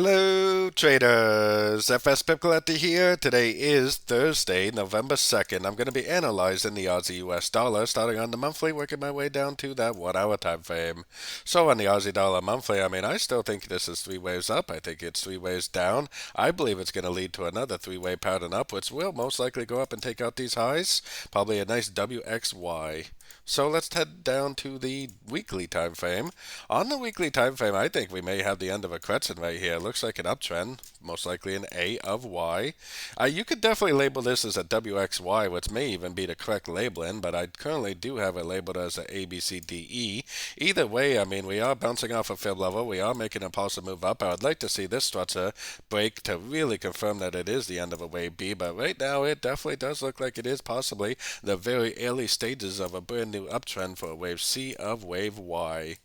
Hello, traders. FX Pip Collector here. Today is Thursday, November 2nd. I'm going to be analyzing the Aussie US dollar, starting on the monthly, working my way down to that 1 hour time frame. So, on the Aussie dollar monthly, I still think this is three waves up. I think it's three waves down. I believe it's going to lead to another three-way pattern up, which will most likely go up and take out these highs. Probably a nice WXY. So let's head down to the weekly time frame. On the weekly time frame, I think we may have the end of a crescent right here. Looks like an uptrend, most likely an A of Y. You could definitely label this as a WXY, which may even be the correct labeling, but I currently do have it labeled as a ABCDE. Either way, we are bouncing off a fib level. We are making a pulse move up. I would like to see this structure break to really confirm that it is the end of a wave B, but right now it definitely does look like it is possibly the very early stages of a brand new uptrend for wave C of wave Y.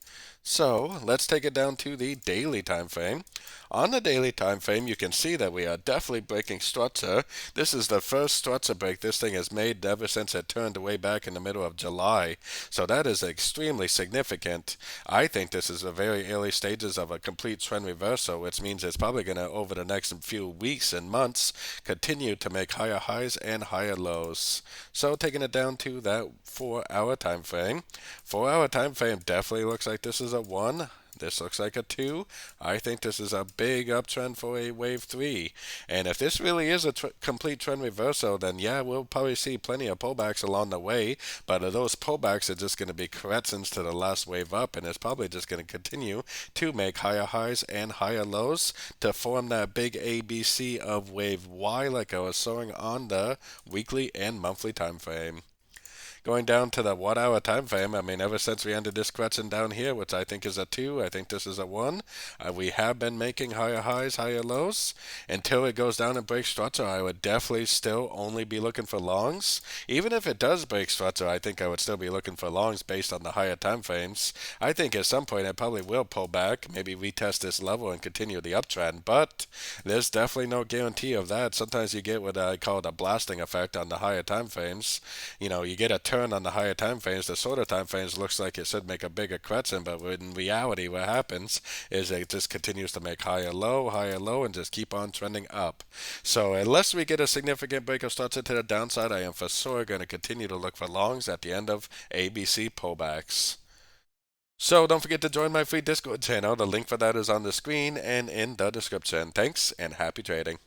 So let's take it down to the daily time frame. On the daily time frame, you can see that we are definitely breaking structure. This is the first structure break this thing has made ever since it turned way back in the middle of July. So that is extremely significant. I think this is the very early stages of a complete trend reversal, which means it's probably going to, over the next few weeks and months, continue to make higher highs and higher lows. So taking it down to that 4 hour time frame. 4 hour time frame definitely looks like this is a 1. This looks like a 2. I think this is a big uptrend for a wave 3. And if this really is a complete trend reversal, then yeah, we'll probably see plenty of pullbacks along the way. But those pullbacks are just going to be corrections to the last wave up, and it's probably just going to continue to make higher highs and higher lows to form that big ABC of wave Y, like I was showing on the weekly and monthly time frame. Going down to the 1 hour time frame, ever since we ended this correction down here, which I think is a 2, I think this is a 1, we have been making higher highs, higher lows. Until it goes down and breaks structure, I would definitely still only be looking for longs. Even if it does break structure, I think I would still be looking for longs based on the higher time frames. I think at some point it probably will pull back, maybe retest this level and continue the uptrend, but there's definitely no guarantee of that. Sometimes you get what I call the blasting effect on the higher time frames. You get a turn on the higher time frames. The shorter time frames looks like it should make a bigger crescent, but in reality what happens is it just continues to make higher low, and just keep on trending up. So unless we get a significant break of structure to the downside, I am for sure going to continue to look for longs at the end of ABC pullbacks. So don't forget to join my free Discord channel. The link for that is on the screen and in the description. Thanks and happy trading.